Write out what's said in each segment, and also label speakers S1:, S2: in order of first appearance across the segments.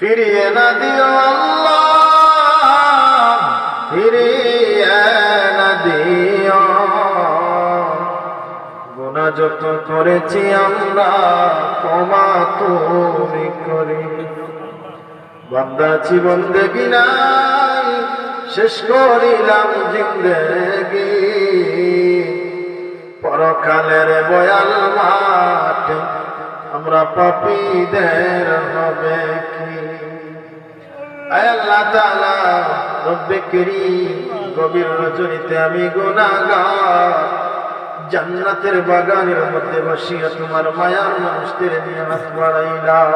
S1: ফিরিয়ে না দিও আল্লাহ, ফিরিয়ে না দিও। গুনাহ যত করেছি আমরা ক্ষমা তুমি করি। বান্দা জীবন দেখি নাই, শেষ করিলাম জিন্দেগি। পরকালের বয়াল মাঠে আমরা পাপীদের হবে কি? আয় আল্লাহ তাআলা রব্বে কারীম, গভীর রজনীতে আমি গুনাহগার, জান্নাতের বাগানের মধ্যে বসিয়া তোমার মায়ার মানুষদের নিয়ে হাত বাড়াইলাম।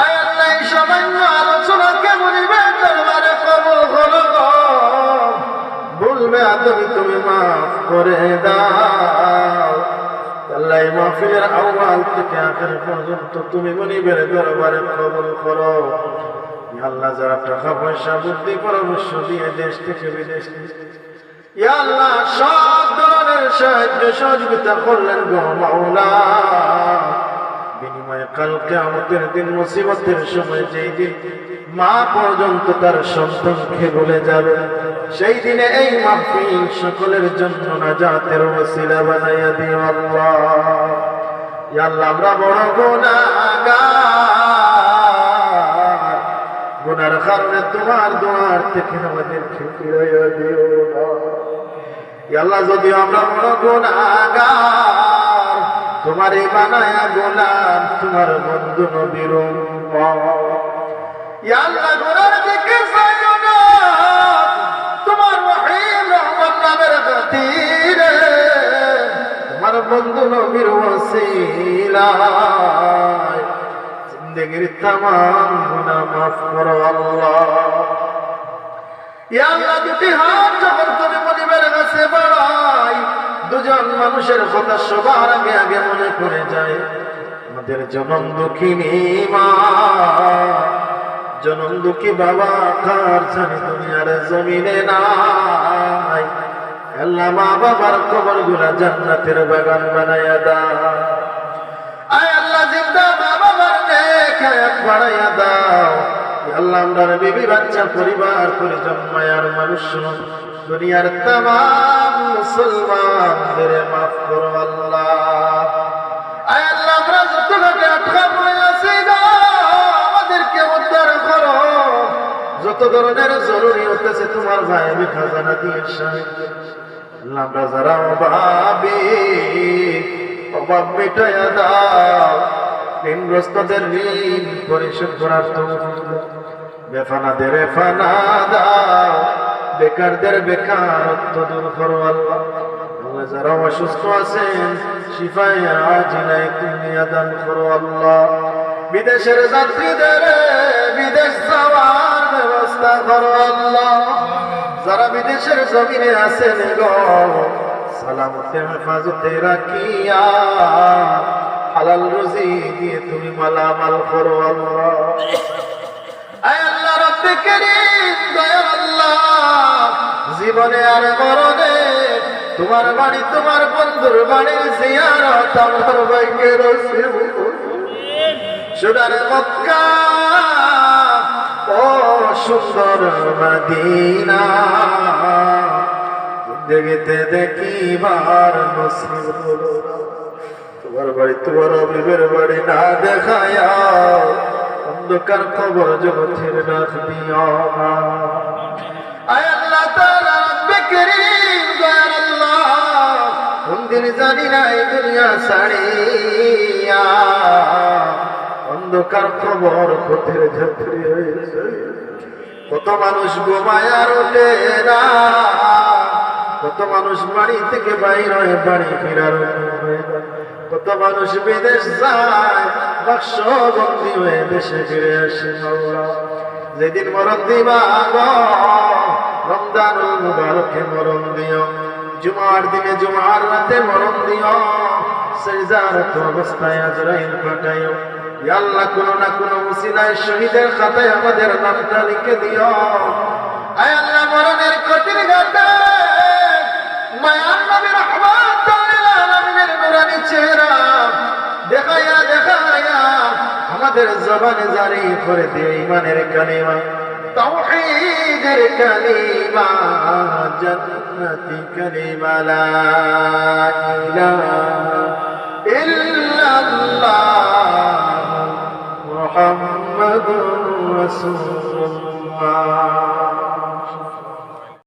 S1: আয় আল্লাহ, এই সামান্য আলোচনা কেমন দরবারে কবুল করো গো। ভুলবে আদমি তুমি মাফ করে দাও আল্লাহ। এই মাহফিলের আউয়াল থেকে আখির পর্যন্ত তুমি মনিবের দরবারে কবুল করো আল্লাহ। যারা টাকা পয়সা বুদ্ধি পরামর্শ দিয়ে দেশ থেকে বিদেশ ইয়া আল্লাহ সব ধরনের সাহায্য সহযোগিতা করলেন গো মাওলা, বিনিময়ে কাল কিয়ামতের দিন মুসিবতের সময় যেই দিন মা পর্যন্ত তার সন্তানকে ভুলে যাবে, সেই দিনে এই মাহফিল সকলের জন্য নাজাতের ওসিলা বানাইয়া দিও আল্লাহ। ইয়া আল্লাহ, আমরা বড় গুনাহগার, গুনার কারণে তোমার দুয়ার থেকে আমাদেরকে ফিরাইয়া দিও না। ইয়া আল্লাহ, যদিও আমরা বড় গুনাহগার, তোমারই বানায়া গোলাম, তোমার বন্ধু নবীর উম্মত। ইয়া আল্লাহ, গুনার দিকে চাইও না, তোমার রহিম রহমান নামের খাতিরে, তোমার বন্ধু নবীর ওসিলায় জিন্দেগীর तमाम গুনাহ মাফ করো আল্লাহ। ইয়া আল্লাহ, দুটি হাত যখন তুমি মনিবের কাছে বাড়াই, দুজন মানুষের কথা সবার আগে আগে মনে পড়ে যায় আমাদের জনম দুঃখিনী মা, জনম দুঃখী বাবা কার জানি দুনিয়ার জমিনে নাই। আল্লাহ, মা বাবার কবর গুলা জান্নাতের বাগান বানায়া দাও। আয় আল্লাহ, জিন্দা মা বাবার নেক হায়াত বাড়াইয়া দাও। আল্লাহ, আমরা বিবি বাচ্চা পরিবার পরিজন মায়ার মানুষ দুনিয়ার तमाम মুসলমানদের মাফ করো আল্লাহ। আয় আল্লাহ, আমরা যত লোকে আটকা পড়ে আছি আমাদেরকে উদ্ধার করো। যত ধরনের জরুরি হতেছে তোমার গায়েবী খাজানা দিয়ে সাহায্য আল্লাহ। আমরা যারা অভাবী, অভাব মিটাইয়া দাও। ঋণগ্রস্তদের ঋণ পরিশোধ করার তৌফিক দাও। বেফানাদের ফানা দাও, বেকারদের বেকারত্ব দূর করো আল্লাহ। যারা অসুস্থ আছেন শিফায়ে আজিলায় তুমি দান করো আল্লাহ। বিদেশের যাত্রীদের বিদেশ যাওয়ার ব্যবস্থা করো আল্লাহ। যারা বিদেশের জমিনে আছেন গো, সালামতে হেফাজতে রাখিয়া হালাল রুজি দিয়ে তুমি মালামাল করো আল্লাহ। আয় আল্লাহ রব্বে কারীম, দয়াল আল্লাহ, জীবনে আর মরণে তোমার বাড়ি তোমার বন্ধুর বাড়ির জিয়ারত আমার ভাইকে নসিব সোনার মক্কা ও সুন্দর মদিনা জিন্দেগিতে দেখিবার নসিব হলো। তোমার বাড়ি তোমার হাবিবের বাড়ি না দেখায়া অন্ধকার কবর জগতের ডাক দিও না। আয় আল্লাহ তাআলা রব্বে কারীম, দয়াল আল্লাহ, কোনদিন জানি না এই দুনিয়া ছাড়িয়া অন্ধকার কবর পথের যাত্রী হয়েছে। কত মানুষ ঘুমায় আর ওঠে না, কত মানুষ বাড়ি থেকে বাইর হয়ে বাড়ি ফেরার হয়ে যায়, কত মানুষ বিদেশ যায় বাক্সবন্দি হয়ে দেশে ফিরে আসে। যেদিন মরণ দিবা গো, রমজানুল মুবারকে মরণ দিও, জুমার দিনে জুমার রাতে মরণ দিও, সিজদারত অবস্থায় আজরাইল পাঠাইও। ইয়া আল্লাহ, কোনো না কোনো উসিলায় শহীদের খাতায় আমাদের নামটা লিখে দিও। আয় আল্লাহ, মরণের কঠিন ঘাটে মায়ার নবী রাহমাতুল লিল আলামিনের নূরানী চেহারা দেখায়া দেখায়া আমাদের জবানে জারি করে দিও ঈমানের কালিমা, তাওহীদের কালিমা, জান্নাতি কালিমা, লা ইলাহা ইল্লাল্লাহ মুহাম্মাদুর রাসূলুল্লাহ।